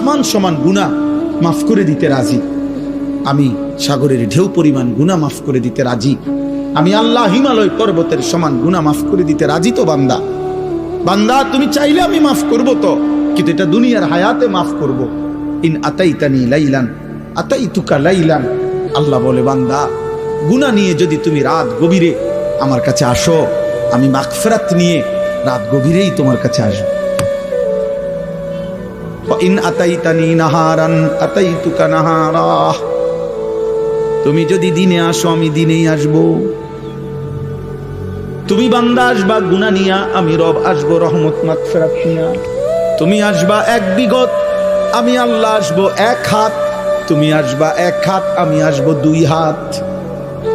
আসমান সমান গুনাহ মাফ করে দিতে রাজি, আমি সাগরের ঢেউ পরিমাণ গুনাহ মাফ করে দিতে রাজি, আমি আল্লাহ হিমালয় পর্বতের সমান গুনাহ মাফ করে দিতে রাজি। তো বান্দা, বান্দা তুমি চাইলে আমি মাফ করব, তো কিন্তু এটা দুনিয়ার হায়াতে মাফ করব। ইন আতাইতানি লাইলান আতাইতুকা লাইলান, আল্লাহ বলে বান্দা গুনাহ নিয়ে যদি তুমি রাত গভীরে আমার কাছে আসো, আমি মাগফিরাত নিয়ে রাত গভীরেই তোমার কাছে আসব। ইন আতাইতানি নাহারান আতাইতুকা নাহারা, তুমি যদি দিনে আসো আমি দিনেই আসব। তুমি বান্দা আসবা গুনাহ নিয়া, আমি রব আসবো রহমত মাগফিরাত নিয়া। তুমি আসবা এক বিগত, আমি আল্লাহ আসবো এক হাত। তুমি আসবা এক হাত, আমি আসবো দুই হাত।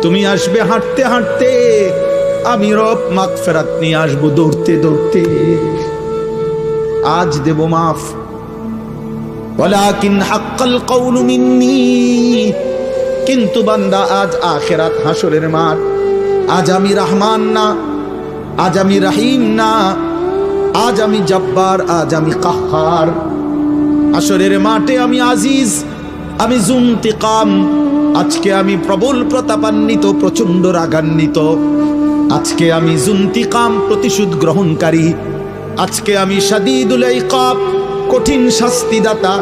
তুমি আসবে হাঁটতে হাঁটতে, আমি রব মাগফিরাত নিয়ে আসবো দৌড়তে দৌড়তে। আজ দেব মাফ, ওয়ালাকিন হাক্কাল কওলু মিন্নি, কিন্তু বান্দা আজ আখিরাত হাসরের মাঠ। আজ আমি রহমান না, আজ আমি রহিম না, আজ আমি জব্বার, আজ আমি কাহ্হার। হাসরের মাঠে আমি আজিজ, আমি যুনতিকাম। আজকে আমি প্রবল প্রতাপান্বিত, প্রচন্ড রাগান্বিত। আজকে আমি যুনতিকাম, প্রতিশোধ গ্রহণকারী। আজকে আমি শাদীদুল ইকাব, কঠিন শাস্তিদাতা।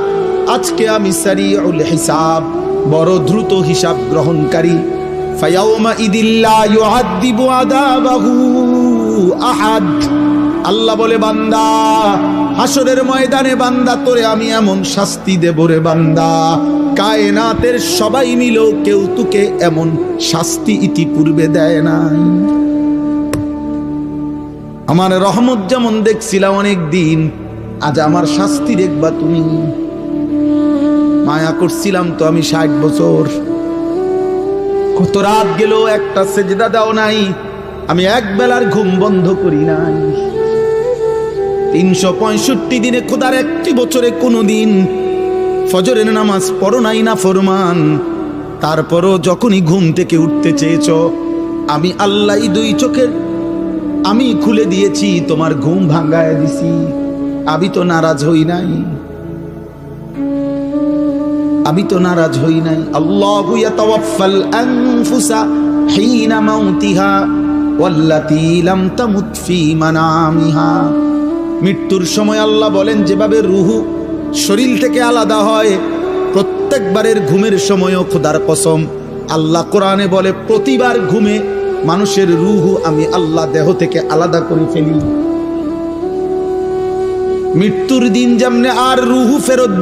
আজকে আমি সারিউল হিসাব, বড় দ্রুত হিসাব গ্রহণকারী। ফায়াউমা ইদিল্লা ইউআযিবু আযাবাহু আহাদ, আল্লাহ বলে বান্দা হাসরের ময়দানে বান্দা তোরে আমি এমন শাস্তি দেব রে বান্দা, কায়নাতের সবাই মিলেও কেউ তোকে এমন শাস্তি ইতিপূর্বে দেয় নাই। আমার রহমত যেমন দেখছিলাম অনেক দিন, আজ আমার শাস্তি দেখবা তুমি। মায়া করছিলাম তো আমি 60 বছর, কত রাত গেল একটা সেজদা দাও নাই, আমি এক বেলার ঘুম বন্ধ করি নাই। 365 দিনে খোদার একটি বছরে কোনোদিন ফজরের নামাজ পড়ো নাই না ফরমান। তারপরও যখনই ঘুম থেকে উঠতে চেয়েছ, আমি আল্লাহ দুই চোখের আমি খুলে দিয়েছি, তোমার ঘুম ভাঙ্গায় দিছি। আমি তো নারাজ হই নাই, আমি তো নারাজ হই নাই। আল্লাহু ইয়াতাওয়াফাল আনফুসা হিনা মাউতিহা ওয়াল্লাতী লাম তামুত ফী মানামিহা। মৃত্যুর সময় আল্লাহ বলেন যেভাবে রুহু শরীর থেকে আলাদা হয়, প্রত্যেকবারের ঘুমের সময়ও খোদার কসম আল্লাহ কোরআনে বলে প্রতিবার ঘুমে মানুষের রুহু আমি আল্লাহ দেহ থেকে আলাদা করে ফেলি। মৃত্যুর দিন যেমনে আর রুহু ফেরত